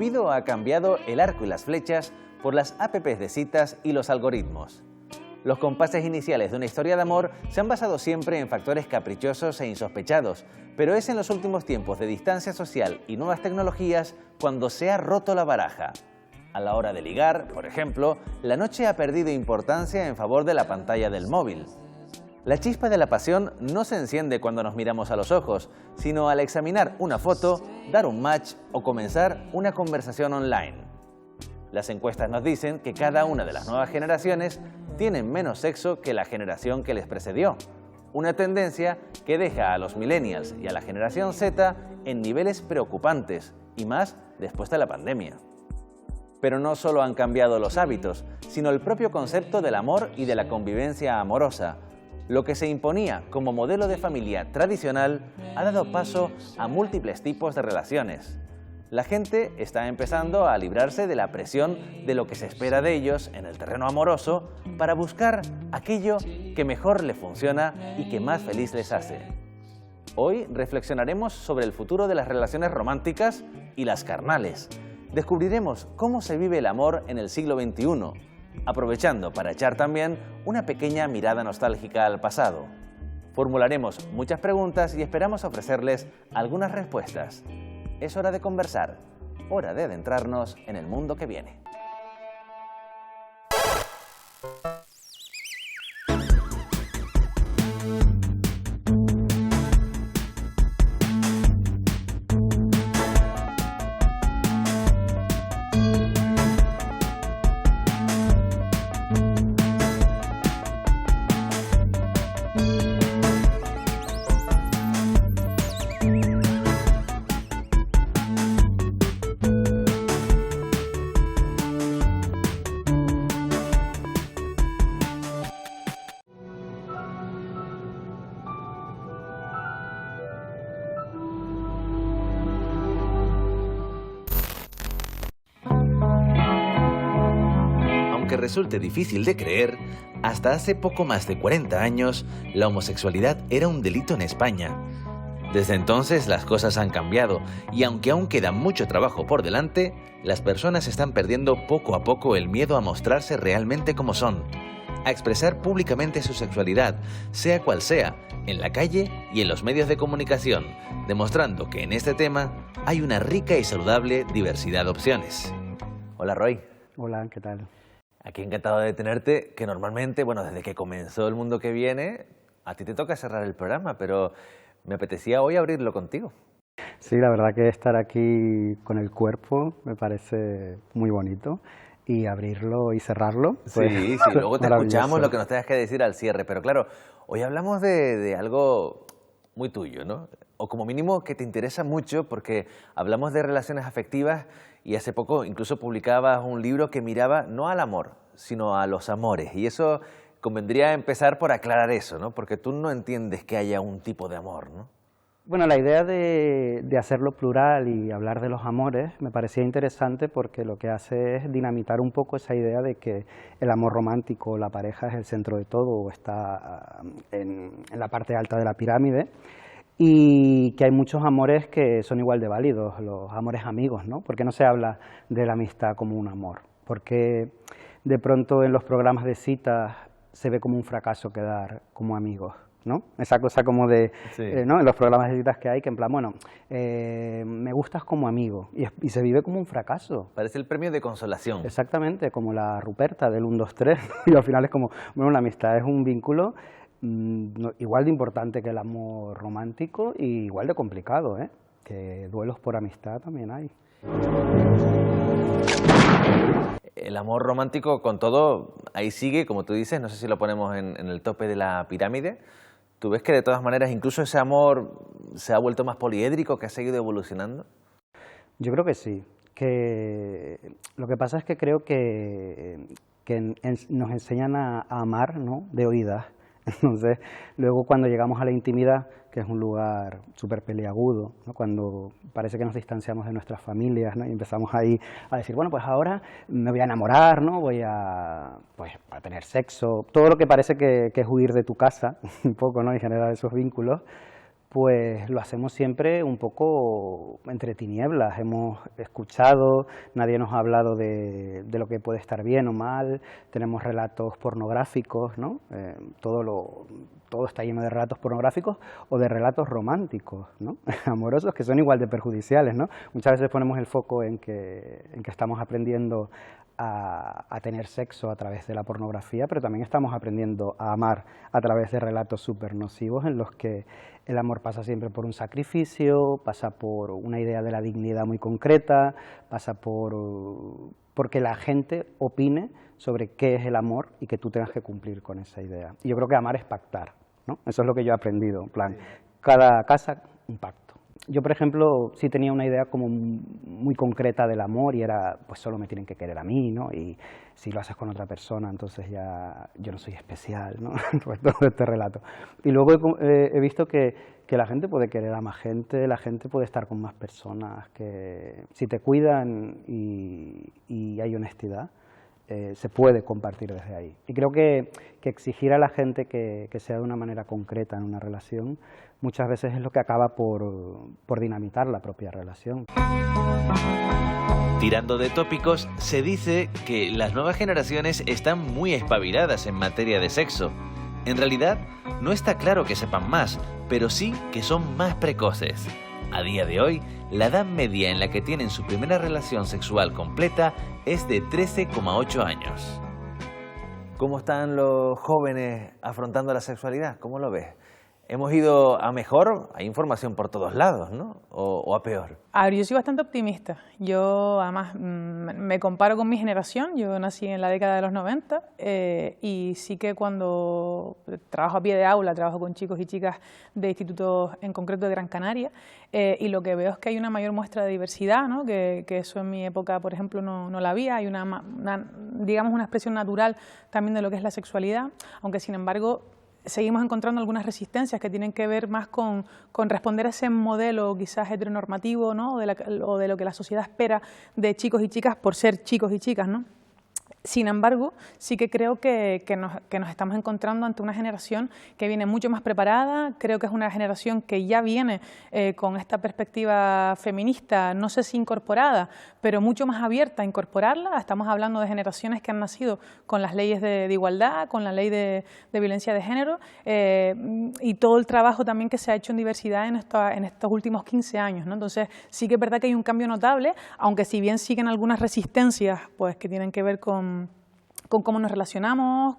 Cupido ha cambiado el arco y las flechas por las apps de citas y los algoritmos. Los compases iniciales de una historia de amor se han basado siempre en factores caprichosos e insospechados, pero es en los últimos tiempos de distancia social y nuevas tecnologías cuando se ha roto la baraja. A la hora de ligar, por ejemplo, la noche ha perdido importancia en favor de la pantalla del móvil. La chispa de la pasión no se enciende cuando nos miramos a los ojos, sino al examinar una foto, dar un match o comenzar una conversación online. Las encuestas nos dicen que cada una de las nuevas generaciones tienen menos sexo que la generación que les precedió. Una tendencia que deja a los millennials y a la generación Z en niveles preocupantes, y más después de la pandemia. Pero no solo han cambiado los hábitos, sino el propio concepto del amor y de la convivencia amorosa. Lo que se imponía como modelo de familia tradicional ha dado paso a múltiples tipos de relaciones. La gente está empezando a librarse de la presión de lo que se espera de ellos en el terreno amoroso para buscar aquello que mejor le funciona y que más feliz les hace. Hoy reflexionaremos sobre el futuro de las relaciones románticas y las carnales. Descubriremos cómo se vive el amor en el siglo XXI, aprovechando para echar también una pequeña mirada nostálgica al pasado. Formularemos muchas preguntas y esperamos ofrecerles algunas respuestas. Es hora de conversar, hora de adentrarnos en el mundo que viene. Aunque resulte difícil de creer, hasta hace poco más de 40 años, la homosexualidad era un delito en España. Desde entonces las cosas han cambiado y aunque aún queda mucho trabajo por delante, las personas están perdiendo poco a poco el miedo a mostrarse realmente como son, a expresar públicamente su sexualidad, sea cual sea, en la calle y en los medios de comunicación, demostrando que en este tema hay una rica y saludable diversidad de opciones. Hola Roy. Hola, ¿qué tal? Aquí encantado de tenerte, que normalmente, bueno, desde que comenzó El Mundo que Viene, a ti te toca cerrar el programa, pero me apetecía hoy abrirlo contigo. Sí, la verdad que estar aquí con el cuerpo me parece muy bonito y abrirlo y cerrarlo. Pues, sí, luego te escuchamos lo que nos tengas que decir al cierre, pero claro, hoy hablamos de algo muy tuyo, ¿no? O como mínimo que te interesa mucho porque hablamos de relaciones afectivas y hace poco incluso publicabas un libro que miraba no al amor, sino a los amores. Y eso convendría empezar por aclarar eso, ¿no? Porque tú no entiendes que haya un tipo de amor, ¿no? Bueno, la idea de hacerlo plural y hablar de los amores me parecía interesante porque lo que hace es dinamitar un poco esa idea de que el amor romántico, la pareja es el centro de todo o está en la parte alta de la pirámide. Y que hay muchos amores que son igual de válidos, los amores amigos, ¿no? ¿Por qué no se habla de la amistad como un amor? Porque de pronto en los programas de citas se ve como un fracaso quedar como amigos, ¿no? Esa cosa como de, sí. ¿no? En los programas de citas que hay, que en plan, bueno, me gustas como amigo, y se vive como un fracaso. Parece el premio de consolación. Exactamente, como la Ruperta del 1, 2, 3, y al final es como, bueno, la amistad es un vínculo igual de importante que el amor romántico y igual de complicado, ¿eh? Que duelos por amistad también hay. El amor romántico, con todo, ahí sigue, como tú dices, no sé si lo ponemos en el tope de la pirámide. ¿Tú ves que de todas maneras incluso ese amor se ha vuelto más poliédrico, que ha seguido evolucionando? Yo creo que sí. Que lo que pasa es que creo que nos enseñan a amar, ¿no? De oídas. Entonces, luego cuando llegamos a la intimidad, que es un lugar súper peliagudo, ¿no? Cuando parece que nos distanciamos de nuestras familias, ¿no? Y empezamos ahí a decir, bueno, pues ahora me voy a enamorar, ¿no? Voy a tener sexo, todo lo que parece que es huir de tu casa, un poco, ¿no? Y generar esos vínculos, pues lo hacemos siempre un poco entre tinieblas. Hemos escuchado, nadie nos ha hablado de lo que puede estar bien o mal, tenemos relatos pornográficos, ¿no? Todo está lleno de relatos pornográficos o de relatos románticos, ¿no? Amorosos, que son igual de perjudiciales, ¿no? Muchas veces ponemos el foco en que estamos aprendiendo a tener sexo a través de la pornografía, pero también estamos aprendiendo a amar a través de relatos súper nocivos en los que el amor pasa siempre por un sacrificio, pasa por una idea de la dignidad muy concreta, pasa porque la gente opine sobre qué es el amor y que tú tengas que cumplir con esa idea. Y yo creo que amar es pactar, ¿no? Eso es lo que yo he aprendido, en plan, cada casa un pacto. Yo, por ejemplo, sí tenía una idea como muy concreta del amor y era, pues solo me tienen que querer a mí, ¿no? Y si lo haces con otra persona, entonces ya yo no soy especial, ¿no? Pues todo este relato. Y luego he visto que la gente puede querer a más gente, la gente puede estar con más personas, que si te cuidan y hay honestidad, se puede compartir desde ahí. Y creo que exigir a la gente que sea de una manera concreta en una relación muchas veces es lo que acaba por dinamitar la propia relación. Tirando de tópicos, se dice que las nuevas generaciones están muy espabiladas en materia de sexo. En realidad, no está claro que sepan más, pero sí que son más precoces. A día de hoy, la edad media en la que tienen su primera relación sexual completa es de 13,8 años. ¿Cómo están los jóvenes afrontando la sexualidad? ¿Cómo lo ves? ¿Hemos ido a mejor? Hay información por todos lados, ¿no? ¿O a peor? A ver, yo soy bastante optimista. Yo, además, me comparo con mi generación. Yo nací en la década de los 90 y sí que cuando trabajo a pie de aula, trabajo con chicos y chicas de institutos, en concreto de Gran Canaria, y lo que veo es que hay una mayor muestra de diversidad, ¿no? Que eso en mi época, por ejemplo, no la había. Hay digamos, una expresión natural también de lo que es la sexualidad, aunque, sin embargo, seguimos encontrando algunas resistencias que tienen que ver más con responder a ese modelo quizás heteronormativo, ¿no? o de lo que la sociedad espera de chicos y chicas por ser chicos y chicas, ¿no? Sin embargo, sí que creo que nos estamos encontrando ante una generación que viene mucho más preparada. Creo que es una generación que ya viene con esta perspectiva feminista, no sé si incorporada, pero mucho más abierta a incorporarla. Estamos hablando de generaciones que han nacido con las leyes de igualdad, con la ley de violencia de género y todo el trabajo también que se ha hecho en diversidad en estos últimos 15 años, ¿no? Entonces, sí que es verdad que hay un cambio notable, aunque si bien siguen algunas resistencias pues, que tienen que ver con cómo nos relacionamos,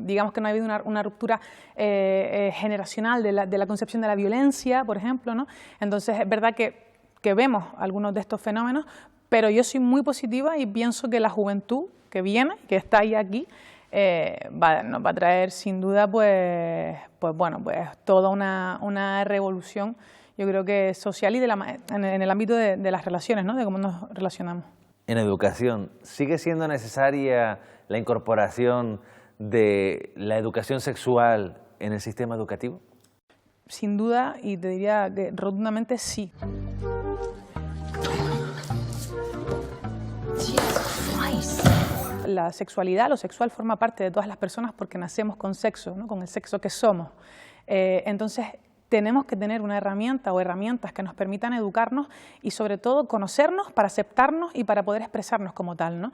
digamos que no ha habido una ruptura generacional de la concepción de la violencia, por ejemplo, ¿no? Entonces es verdad que vemos algunos de estos fenómenos, pero yo soy muy positiva y pienso que la juventud que viene, que está ahí aquí, nos va a traer sin duda pues toda una revolución, yo creo que social y en el ámbito de las relaciones, ¿no? De cómo nos relacionamos. En educación, ¿sigue siendo necesaria la incorporación de la educación sexual en el sistema educativo? Sin duda, y te diría que rotundamente sí. La sexualidad, lo sexual forma parte de todas las personas porque nacemos con sexo, ¿no? Con el sexo que somos. Entonces, tenemos que tener una herramienta o herramientas que nos permitan educarnos y sobre todo conocernos para aceptarnos y para poder expresarnos como tal, ¿no?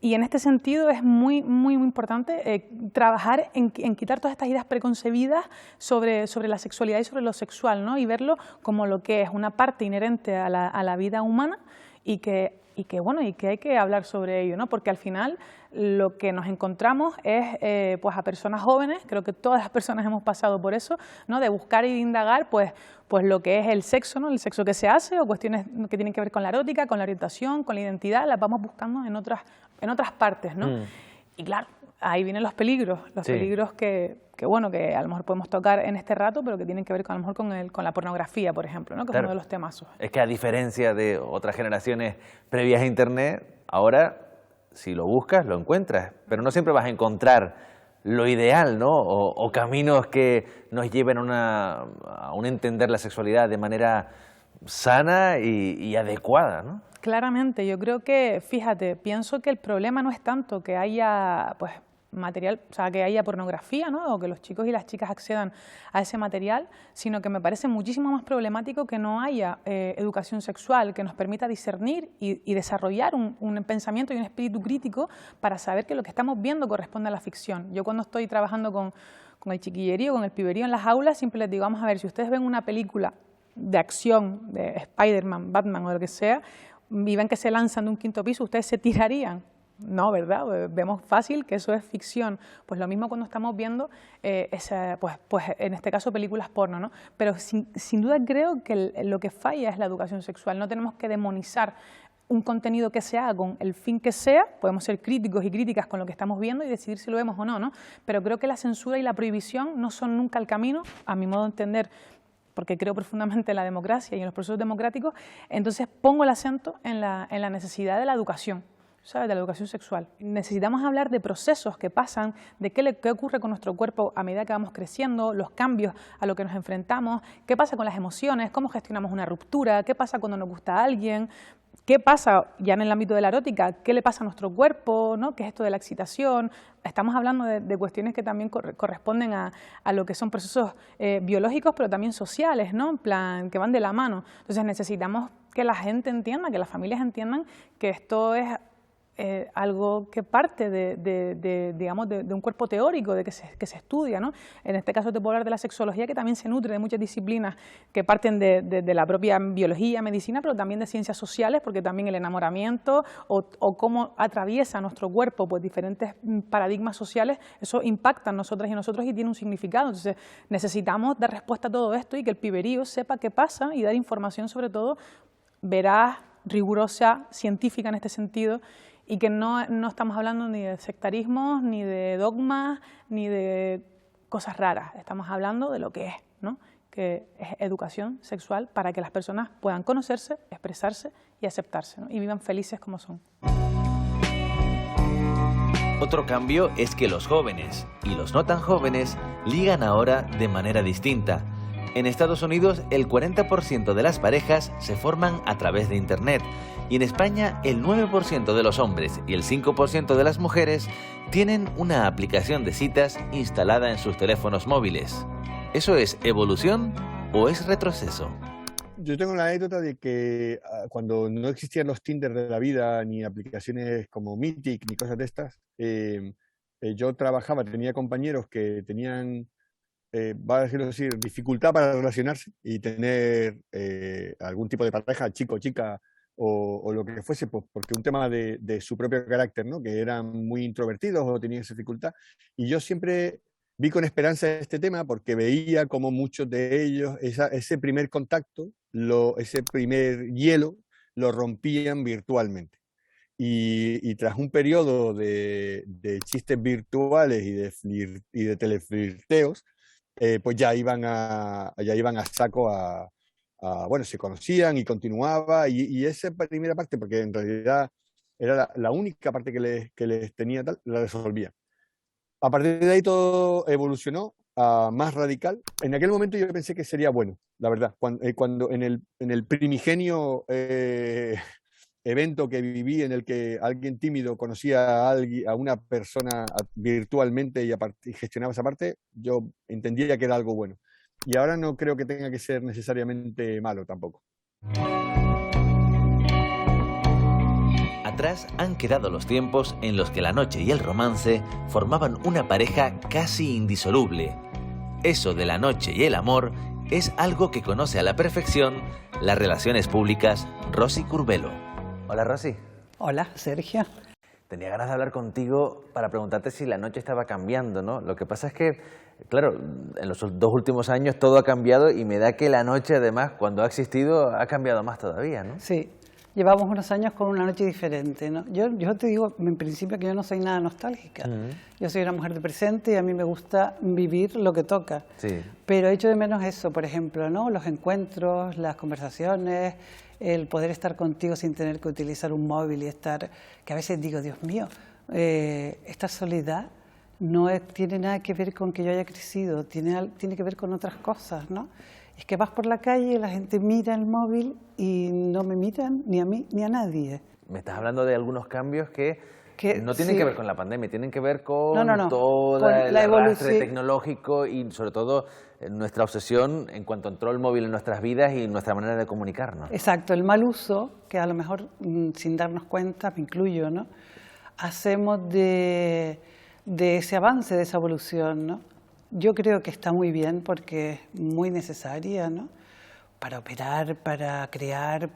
Y en este sentido es muy importante trabajar en quitar todas estas ideas preconcebidas sobre la sexualidad y sobre lo sexual, ¿no? Y verlo como lo que es una parte inherente a la vida humana y que hay que hablar sobre ello, ¿no? Porque al final lo que nos encontramos es pues a personas jóvenes, creo que todas las personas hemos pasado por eso, ¿no? De buscar y de indagar pues lo que es el sexo, ¿no? El sexo que se hace o cuestiones que tienen que ver con la erótica, con la orientación, con la identidad, las vamos buscando en otras partes, ¿no? Y claro, ahí vienen los peligros que a lo mejor podemos tocar en este rato, pero que tienen que ver a lo mejor con la pornografía, por ejemplo, ¿no? Que claro, es uno de los temazos. Es que a diferencia de otras generaciones previas a Internet, ahora si lo buscas, lo encuentras, pero no siempre vas a encontrar lo ideal, ¿no? O caminos que nos lleven a un entender la sexualidad de manera sana y adecuada, ¿no? Claramente, yo creo que, fíjate, pienso que el problema no es tanto que haya pues material, o sea, que haya pornografía, ¿no? O que los chicos y las chicas accedan a ese material, sino que me parece muchísimo más problemático que no haya educación sexual que nos permita discernir y desarrollar un pensamiento y un espíritu crítico para saber que lo que estamos viendo corresponde a la ficción. Yo cuando estoy trabajando con el chiquillerío, con el piberío en las aulas, siempre les digo, vamos a ver, si ustedes ven una película de acción, de Spider-Man, Batman o lo que sea, y ven que se lanzan de un 5.º piso, ustedes se tirarían. No, ¿verdad? Vemos fácil que eso es ficción. Pues lo mismo cuando estamos viendo, pues en este caso películas porno, ¿no? Pero sin duda creo que lo que falla es la educación sexual. No tenemos que demonizar un contenido que se haga con el fin que sea. Podemos ser críticos y críticas con lo que estamos viendo y decidir si lo vemos o no, ¿no? Pero creo que la censura y la prohibición no son nunca el camino, a mi modo de entender, porque creo profundamente en la democracia y en los procesos democráticos. Entonces pongo el acento en la necesidad de la educación, ¿sabes? De la educación sexual. Necesitamos hablar de procesos que pasan, de qué ocurre con nuestro cuerpo a medida que vamos creciendo, los cambios a los que nos enfrentamos, qué pasa con las emociones, cómo gestionamos una ruptura, qué pasa cuando nos gusta a alguien, qué pasa ya en el ámbito de la erótica, qué le pasa a nuestro cuerpo, ¿no? ¿Qué es esto de la excitación? Estamos hablando de cuestiones que también corresponden a lo que son procesos biológicos, pero también sociales, ¿no? En plan, que van de la mano. Entonces necesitamos que la gente entienda, que las familias entiendan que esto es algo que parte digamos, de un cuerpo teórico, de que se estudia, ¿no? En este caso te puedo hablar de la sexología, que también se nutre de muchas disciplinas que parten de la propia biología, medicina, pero también de ciencias sociales, porque también el enamoramiento o cómo atraviesa nuestro cuerpo pues diferentes paradigmas sociales, eso impacta en nosotras y nosotros y tiene un significado. Entonces necesitamos dar respuesta a todo esto y que el piberío sepa qué pasa y dar información sobre todo veraz, rigurosa, científica en este sentido, y que no estamos hablando ni de sectarismos, ni de dogmas, ni de cosas raras. Estamos hablando de lo que es, ¿no? Que es educación sexual para que las personas puedan conocerse, expresarse y aceptarse, ¿no? Y vivan felices como son. Otro cambio es que los jóvenes y los no tan jóvenes ligan ahora de manera distinta. En Estados Unidos, el 40% de las parejas se forman a través de Internet y en España el 9% de los hombres y el 5% de las mujeres tienen una aplicación de citas instalada en sus teléfonos móviles. ¿Eso es evolución o es retroceso? Yo tengo la anécdota de que cuando no existían los Tinder de la vida, ni aplicaciones como Mythic, ni cosas de estas, yo trabajaba, tenía compañeros que tenían, va a decirlo así, dificultad para relacionarse y tener algún tipo de pareja, chico, chica, o lo que fuese, pues, porque un tema de su propio carácter, ¿no? Que eran muy introvertidos o tenían esa dificultad. Y yo siempre vi con esperanza este tema porque veía como muchos de ellos, ese primer contacto, ese primer hielo, lo rompían virtualmente. Y tras un periodo de chistes virtuales y de teleflirteos, pues ya iban a saco bueno, se conocían y continuaba, y esa primera parte, porque en realidad era la única parte que les tenía tal, la resolvía. A partir de ahí todo evolucionó a más radical. En aquel momento yo pensé que sería bueno, la verdad. Cuando en el primigenio evento que viví en el que alguien tímido conocía a una persona virtualmente y gestionaba esa parte, yo entendía que era algo bueno. Y ahora no creo que tenga que ser necesariamente malo tampoco. Atrás han quedado los tiempos en los que la noche y el romance formaban una pareja casi indisoluble. Eso de la noche y el amor es algo que conoce a la perfección las relaciones públicas Rosy Curbelo. Hola Rosy. Hola Sergio. Tenía ganas de hablar contigo para preguntarte si la noche estaba cambiando, ¿no? Lo que pasa es que, claro, en los 2 últimos años todo ha cambiado y me da que la noche, además, cuando ha existido, ha cambiado más todavía, ¿no? Sí, llevamos unos años con una noche diferente, ¿no? Yo te digo, en principio, que yo no soy nada nostálgica. Yo soy una mujer de presente y a mí me gusta vivir lo que toca. Sí. Pero echo de menos eso, por ejemplo, ¿no? Los encuentros, las conversaciones, el poder estar contigo sin tener que utilizar un móvil y estar, que a veces digo, Dios mío, esta soledad no tiene nada que ver con que yo haya crecido, tiene que ver con otras cosas, ¿no? Es que vas por la calle y la gente mira el móvil y no me miran ni a mí ni a nadie. Me estás hablando de algunos cambios que Que, no tienen sí. que ver con la pandemia, tienen que ver con No. todo Con el la arrastre evolución. tecnológico y sobre todo nuestra obsesión en cuanto entró el móvil en nuestras vidas y nuestra manera de comunicarnos. Exacto, el mal uso, que a lo mejor sin darnos cuenta, me incluyo, ¿no? Hacemos de ese avance, de esa evolución, ¿no? Yo creo que está muy bien porque es muy necesaria, ¿no? Para operar, para crear,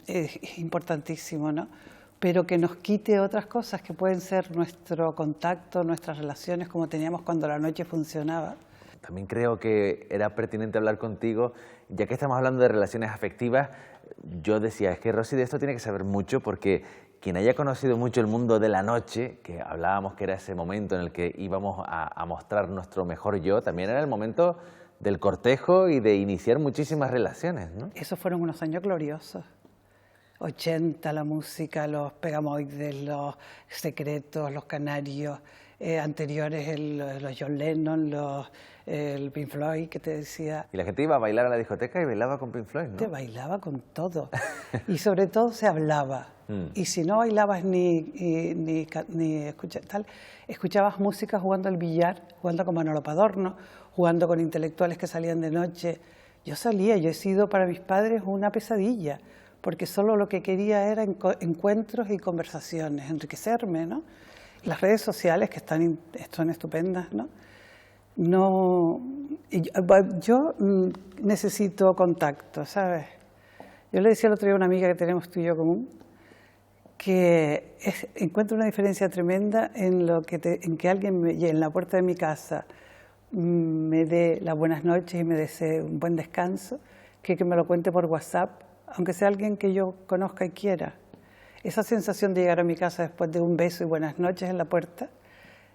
es importantísimo, ¿no? Pero que nos quite otras cosas que pueden ser nuestro contacto, nuestras relaciones, como teníamos cuando la noche funcionaba. También creo que era pertinente hablar contigo, ya que estamos hablando de relaciones afectivas. Yo decía, es que Rosy de esto tiene que saber mucho, porque quien haya conocido mucho el mundo de la noche, que hablábamos que era ese momento en el que íbamos a mostrar nuestro mejor yo, también era el momento del cortejo y de iniciar muchísimas relaciones, ¿no? Esos fueron unos años gloriosos. 80, la música, los Pegamoides, los Secretos, los Canarios, anteriores los John Lennon, el Pink Floyd, que te decía. Y la gente iba a bailar a la discoteca y bailaba con Pink Floyd, ¿no? Te bailaba con todo. Y sobre todo se hablaba. Y si no bailabas ni escuchabas música jugando al billar, jugando con Manolo Padorno, jugando con intelectuales que salían de noche. Yo he sido para mis padres una pesadilla, porque solo lo que quería era encuentros y conversaciones, enriquecerme, ¿no? Las redes sociales, que son estupendas, ¿no? Yo necesito contacto, ¿sabes? Yo le decía el otro día a una amiga que tenemos tú y yo común, que encuentro una diferencia tremenda en que alguien en la puerta de mi casa me dé las buenas noches y me desee un buen descanso, que me lo cuente por WhatsApp, aunque sea alguien que yo conozca y quiera. Esa sensación de llegar a mi casa después de un beso y buenas noches en la puerta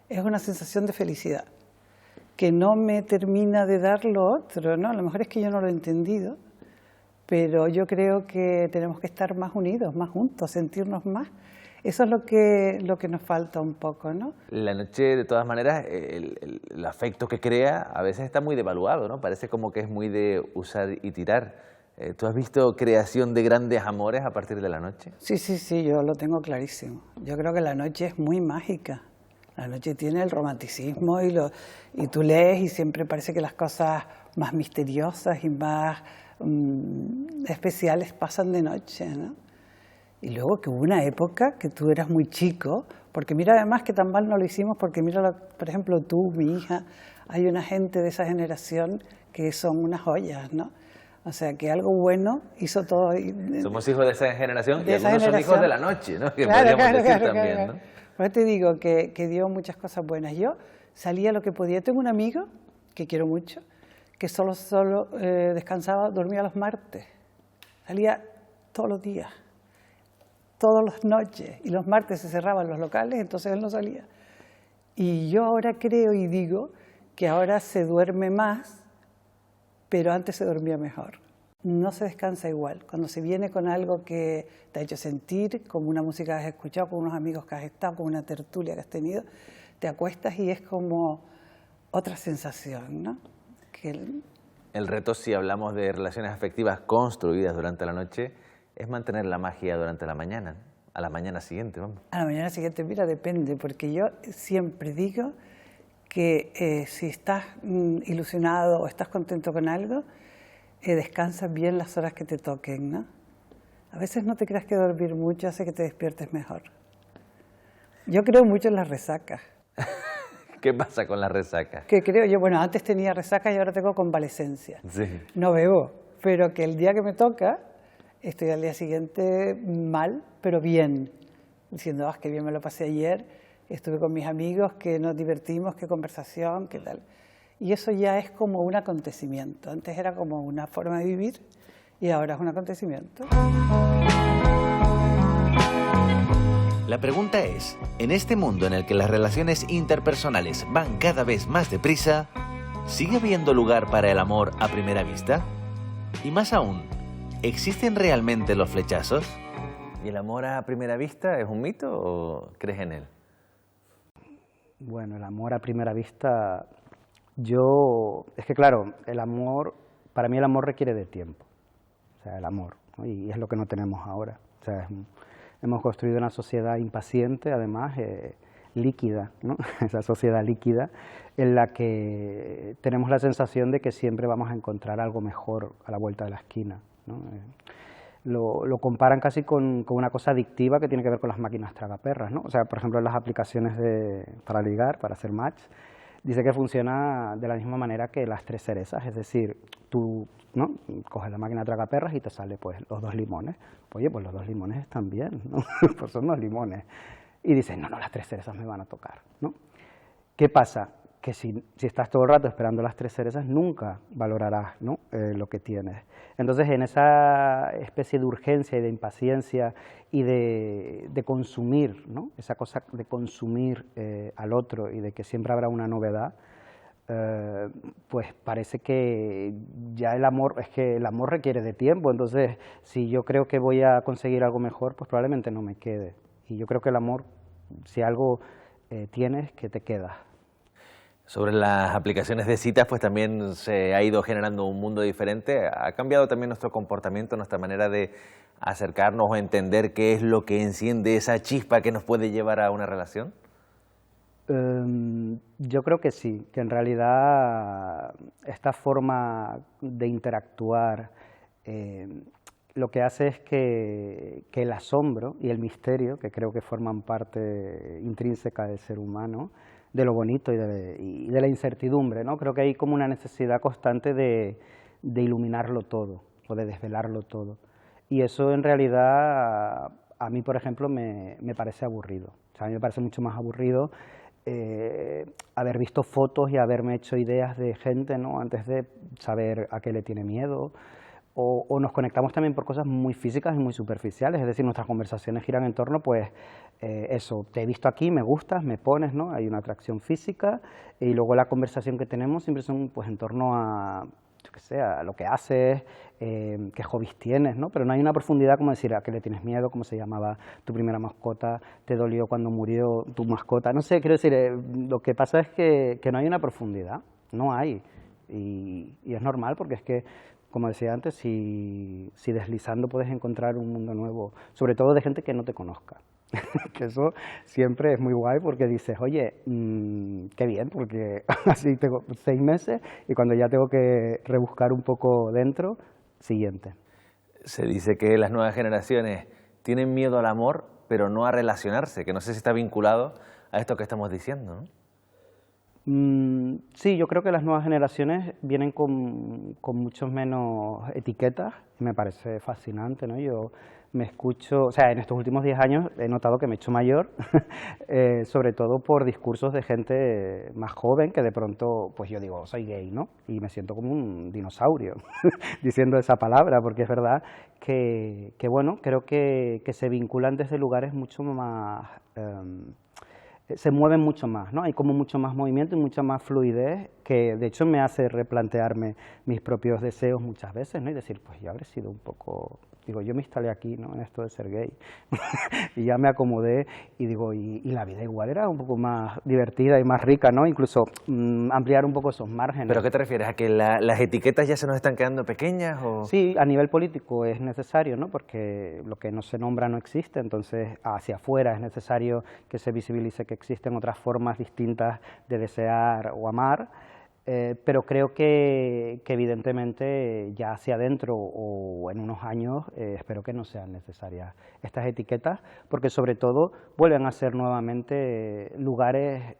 es una sensación de felicidad que no me termina de dar lo otro, ¿no? A lo mejor es que yo no lo he entendido, pero yo creo que tenemos que estar más unidos, más juntos, sentirnos más. Eso es lo que nos falta un poco, ¿no? La noche, de todas maneras, el afecto que crea a veces está muy devaluado, ¿no? Parece como que es muy de usar y tirar. ¿Tú has visto creación de grandes amores a partir de la noche? Sí, yo lo tengo clarísimo. Yo creo que la noche es muy mágica. La noche tiene el romanticismo y tú lees y siempre parece que las cosas más misteriosas y más especiales pasan de noche, ¿no? Y luego que hubo una época que tú eras muy chico, porque mira además que tan mal no lo hicimos, porque mira, por ejemplo, tú, mi hija, hay una gente de esa generación que son unas joyas, ¿no? O sea, que algo bueno hizo todo. Somos hijos de esa generación y esa algunos son hijos de la noche, ¿no? Que podríamos decir también, ¿no? Por eso te digo que dio muchas cosas buenas. Yo salía lo que podía. Tengo un amigo que quiero mucho, que solo descansaba, dormía los martes. Salía todos los días, todas las noches. Y los martes se cerraban los locales, entonces él no salía. Y yo ahora creo y digo que ahora se duerme más, pero antes se dormía mejor. No se descansa igual. Cuando se viene con algo que te ha hecho sentir, como una música que has escuchado, con unos amigos que has estado, con una tertulia que has tenido, te acuestas y es como otra sensación, ¿no? El reto, si hablamos de relaciones afectivas construidas durante la noche, es mantener la magia durante la mañana, a la mañana siguiente, vamos. A la mañana siguiente, mira, depende, porque yo siempre digo que si estás ilusionado o estás contento con algo, descansas bien las horas que te toquen, ¿no? A veces no te creas que dormir mucho hace que te despiertes mejor. Yo creo mucho en las resacas. ¿Qué pasa con las resacas? Que creo yo, bueno, antes tenía resacas y ahora tengo convalescencia. Sí. No bebo, pero que el día que me toca, estoy al día siguiente mal, pero bien. Diciendo, qué bien me lo pasé ayer, estuve con mis amigos, que nos divertimos, qué conversación, qué tal. Y eso ya es como un acontecimiento. Antes era como una forma de vivir y ahora es un acontecimiento. La pregunta es, en este mundo en el que las relaciones interpersonales van cada vez más deprisa, ¿sigue habiendo lugar para el amor a primera vista? Y más aún, ¿existen realmente los flechazos? ¿Y el amor a primera vista es un mito o crees en él? Bueno, el amor a primera vista, es que claro, para mí el amor requiere de tiempo, o sea, el amor, ¿no? Y es lo que no tenemos ahora. O sea, Hemos construido una sociedad impaciente, además, líquida, ¿no? Esa sociedad líquida en la que tenemos la sensación de que siempre vamos a encontrar algo mejor a la vuelta de la esquina, ¿no? Lo comparan casi con una cosa adictiva que tiene que ver con las máquinas tragaperras, ¿no? O sea, por ejemplo, en las aplicaciones para ligar, para hacer match, dice que funciona de la misma manera que las 3 cerezas, es decir, tú, ¿no?, coges la máquina tragaperras y te sale pues los 2 limones. Oye, pues los 2 limones están bien, ¿no? Pues son 2 limones. Y dices, no, las 3 cerezas me van a tocar, ¿no? ¿Qué pasa? Que si estás todo el rato esperando las 3 cerezas, nunca valorarás, ¿no?, lo que tienes. Entonces, en esa especie de urgencia y de impaciencia y de consumir, ¿no?, esa cosa de consumir al otro y de que siempre habrá una novedad, pues parece que ya el amor requiere de tiempo. Entonces, si yo creo que voy a conseguir algo mejor, pues probablemente no me quede. Y yo creo que el amor, si algo tienes, que te queda. Sobre las aplicaciones de citas, pues también se ha ido generando un mundo diferente. ¿Ha cambiado también nuestro comportamiento, nuestra manera de acercarnos o entender qué es lo que enciende esa chispa que nos puede llevar a una relación? Yo creo que sí, que en realidad esta forma de interactuar lo que hace es que el asombro y el misterio, que creo que forman parte intrínseca del ser humano, de lo bonito y de la incertidumbre, ¿no? Creo que hay como una necesidad constante de iluminarlo todo o de desvelarlo todo. Y eso en realidad a mí, por ejemplo, me parece aburrido. O sea, a mí me parece mucho más aburrido haber visto fotos y haberme hecho ideas de gente, ¿no?, antes de saber a qué le tiene miedo. O nos conectamos también por cosas muy físicas y muy superficiales, es decir, nuestras conversaciones giran en torno, pues, eso, te he visto aquí, me gustas, me pones, ¿no?, hay una atracción física, y luego la conversación que tenemos siempre son, pues, en torno a, yo qué sé, a lo que haces, qué hobbies tienes, ¿no?, pero no hay una profundidad como decir a qué le tienes miedo, cómo se llamaba tu primera mascota, te dolió cuando murió tu mascota, no sé, quiero decir, lo que pasa es que no hay una profundidad, no hay, y es normal porque es que, como decía antes, si deslizando puedes encontrar un mundo nuevo, sobre todo de gente que no te conozca, que eso siempre es muy guay porque dices, oye, qué bien, porque así tengo 6 meses y cuando ya tengo que rebuscar un poco dentro, siguiente. Se dice que las nuevas generaciones tienen miedo al amor, pero no a relacionarse, que no sé si está vinculado a esto que estamos diciendo, ¿no? Sí, yo creo que las nuevas generaciones vienen con muchos menos etiquetas y me parece fascinante, ¿no? Yo me escucho, o sea, en estos últimos 10 años he notado que me he hecho mayor, sobre todo por discursos de gente más joven que de pronto, pues yo digo, soy gay, ¿no? Y me siento como un dinosaurio diciendo esa palabra, porque es verdad que bueno, creo que se vinculan desde lugares mucho más... se mueven mucho más, ¿no? Hay como mucho más movimiento y mucha más fluidez que de hecho me hace replantearme mis propios deseos muchas veces, ¿no? Y decir, pues yo habré sido un poco, digo, yo me instalé aquí, ¿no?, en esto de ser gay y ya me acomodé y digo, y la vida igual era un poco más divertida y más rica, ¿no? Incluso ampliar un poco esos márgenes. ¿Pero qué te refieres? ¿A que las etiquetas ya se nos están quedando pequeñas? ¿O? Sí, a nivel político es necesario, ¿no?, porque lo que no se nombra no existe, entonces hacia afuera es necesario que se visibilice que existen otras formas distintas de desear o amar, pero creo que evidentemente ya hacia adentro o en unos años espero que no sean necesarias estas etiquetas, porque sobre todo vuelven a ser nuevamente lugares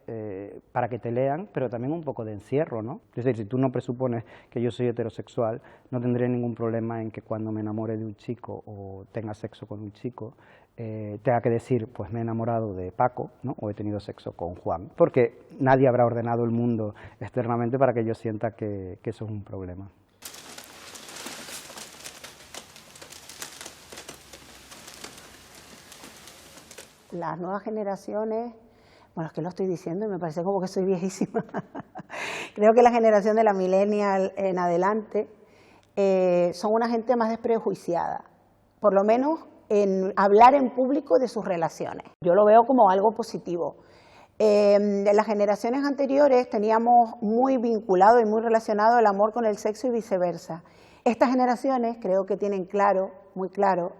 para que te lean, pero también un poco de encierro, ¿no? Es decir, si tú no presupones que yo soy heterosexual, no tendré ningún problema en que cuando me enamore de un chico o tenga sexo con un chico, tenga que decir, pues me he enamorado de Paco, ¿no?, o he tenido sexo con Juan, porque nadie habrá ordenado el mundo externamente para que yo sienta que eso es un problema. Las nuevas generaciones, bueno, es que lo estoy diciendo y me parece como que soy viejísima. Creo que la generación de la millennial en adelante son una gente más desprejuiciada, por lo menos en hablar en público de sus relaciones. Yo lo veo como algo positivo. En las generaciones anteriores teníamos muy vinculado y muy relacionado el amor con el sexo y viceversa. Estas generaciones creo que tienen claro, muy claro,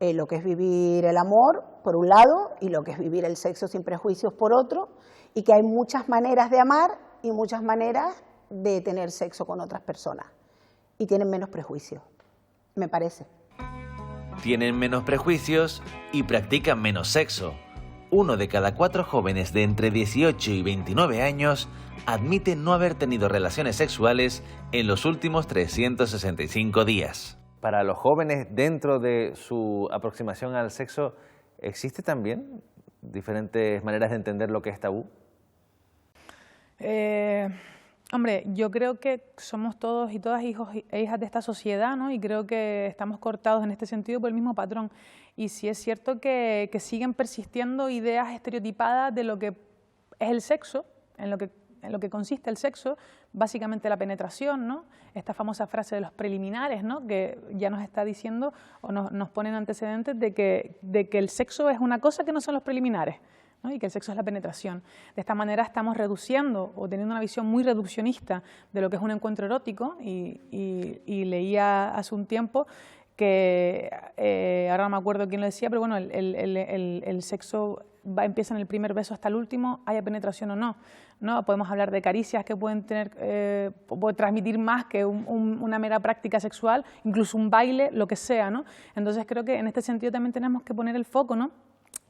lo que es vivir el amor por un lado y lo que es vivir el sexo sin prejuicios por otro, y que hay muchas maneras de amar y muchas maneras de tener sexo con otras personas, y tienen menos prejuicios, me parece. Tienen menos prejuicios y practican menos sexo. 1 de cada 4 jóvenes de entre 18 y 29 años admite no haber tenido relaciones sexuales en los últimos 365 días. Para los jóvenes, dentro de su aproximación al sexo, ¿existe también diferentes maneras de entender lo que es tabú? Hombre, yo creo que somos todos y todas hijos e hijas de esta sociedad, ¿no? Y creo que estamos cortados en este sentido por el mismo patrón. Y sí es cierto que siguen persistiendo ideas estereotipadas de lo que es el sexo, en lo que consiste el sexo, básicamente la penetración, ¿no? Esta famosa frase de los preliminares, ¿no? Que ya nos está diciendo o nos ponen antecedentes de que el sexo es una cosa que no son los preliminares, ¿no? Y que el sexo es la penetración. De esta manera estamos reduciendo o teniendo una visión muy reduccionista de lo que es un encuentro erótico, y leía hace un tiempo que, ahora no me acuerdo quién lo decía, pero bueno, el sexo empieza en el primer beso hasta el último, haya penetración o no. ¿No? Podemos hablar de caricias que pueden transmitir más que una mera práctica sexual, incluso un baile, lo que sea, ¿no? Entonces creo que en este sentido también tenemos que poner el foco, ¿no?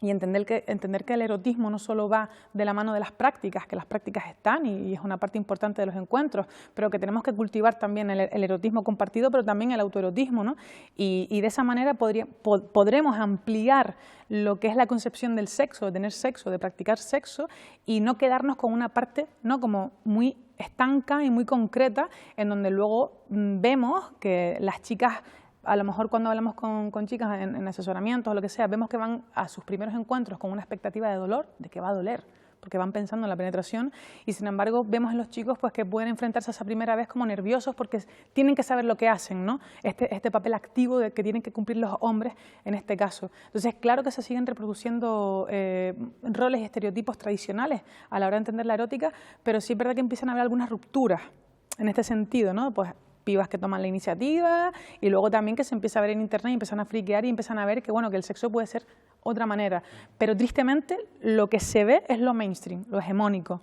Y entender que el erotismo no solo va de la mano de las prácticas, que las prácticas están y es una parte importante de los encuentros, pero que tenemos que cultivar también el erotismo compartido, pero también el autoerotismo, ¿no? Y de esa manera podremos ampliar lo que es la concepción del sexo, de tener sexo, de practicar sexo, y no quedarnos con una parte, ¿no? Como muy estanca y muy concreta, en donde luego vemos que las chicas, a lo mejor cuando hablamos con chicas en asesoramientos o lo que sea, vemos que van a sus primeros encuentros con una expectativa de dolor, de que va a doler, porque van pensando en la penetración, y sin embargo vemos en los chicos pues que pueden enfrentarse a esa primera vez como nerviosos porque tienen que saber lo que hacen, ¿no? Este papel activo que tienen que cumplir los hombres en este caso. Entonces, claro que se siguen reproduciendo roles y estereotipos tradicionales a la hora de entender la erótica, pero sí es verdad que empiezan a haber algunas rupturas en este sentido, ¿no? Pues pibas que toman la iniciativa, y luego también que se empieza a ver en internet y empiezan a friquear y empiezan a ver que, bueno, que el sexo puede ser otra manera. Pero tristemente lo que se ve es lo mainstream, lo hegemónico,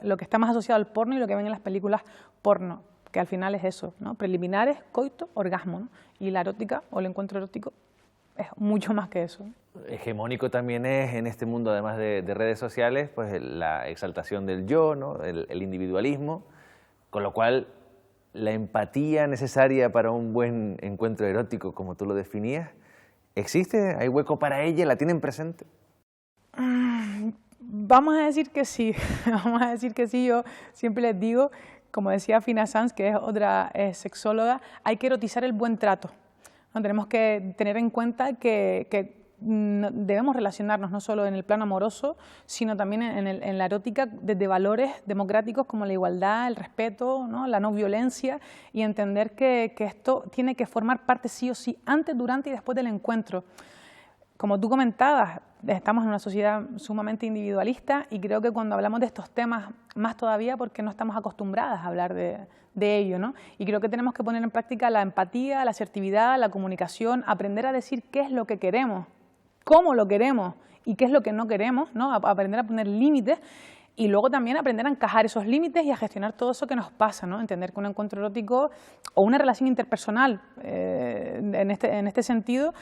lo que está más asociado al porno y lo que ven en las películas porno, que al final es eso, ¿no? Preliminares, coito, orgasmo, ¿no? Y la erótica o el encuentro erótico es mucho más que eso. Hegemónico también es, en este mundo, además de redes sociales, pues la exaltación del yo, ¿no? El individualismo, con lo cual la empatía necesaria para un buen encuentro erótico, como tú lo definías, ¿existe? ¿Hay hueco para ella? ¿La tienen presente? Vamos a decir que sí, vamos a decir que sí. Yo siempre les digo, como decía Fina Sanz, que es otra sexóloga, hay que erotizar el buen trato, ¿no? Tenemos que tener en cuenta que debemos relacionarnos no solo en el plano amoroso, sino también en la erótica desde valores democráticos como la igualdad, el respeto, ¿no? La no violencia, y entender que esto tiene que formar parte sí o sí, antes, durante y después del encuentro. Como tú comentabas, estamos en una sociedad sumamente individualista, y creo que cuando hablamos de estos temas, más todavía porque no estamos acostumbradas a hablar de ello, ¿no? Y creo que tenemos que poner en práctica la empatía, la asertividad, la comunicación, aprender a decir qué es lo que queremos, cómo lo queremos y qué es lo que no queremos, ¿no? Aprender a poner límites, y luego también aprender a encajar esos límites y a gestionar todo eso que nos pasa, ¿no? Entender que un encuentro erótico o una relación interpersonal en este sentido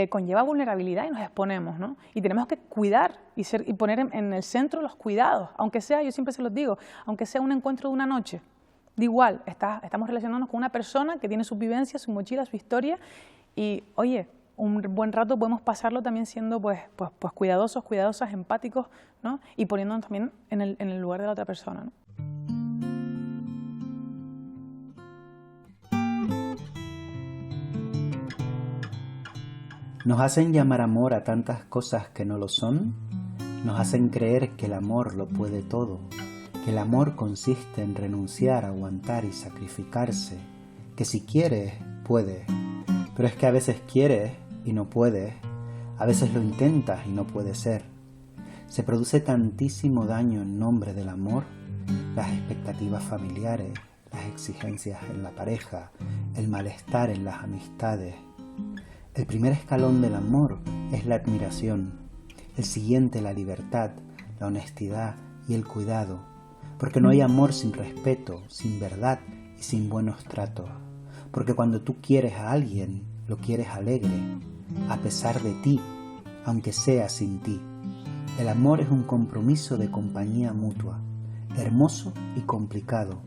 conlleva vulnerabilidad y nos exponemos, ¿no? Y tenemos que cuidar y poner en el centro los cuidados, aunque sea, yo siempre se los digo, aunque sea un encuentro de una noche, da igual, estamos relacionándonos con una persona que tiene sus vivencias, su mochila, su historia, y oye, un buen rato podemos pasarlo también siendo pues cuidadosos, cuidadosas, empáticos, ¿no? Y poniéndonos también en el lugar de la otra persona, ¿no? Nos hacen llamar amor a tantas cosas que no lo son, nos hacen creer que el amor lo puede todo, que el amor consiste en renunciar, aguantar y sacrificarse, que si quieres, puedes, pero es que a veces quieres y no puedes, a veces lo intentas y no puede ser. Se produce tantísimo daño en nombre del amor, las expectativas familiares, las exigencias en la pareja, el malestar en las amistades. El primer escalón del amor es la admiración, el siguiente la libertad, la honestidad y el cuidado, porque no hay amor sin respeto, sin verdad y sin buenos tratos, porque cuando tú quieres a alguien, lo quieres alegre, a pesar de ti, aunque sea sin ti. El amor es un compromiso de compañía mutua, hermoso y complicado.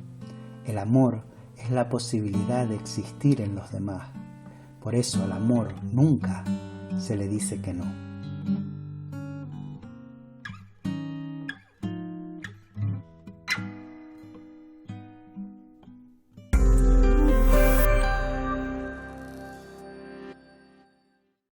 El amor es la posibilidad de existir en los demás. Por eso al amor nunca se le dice que no.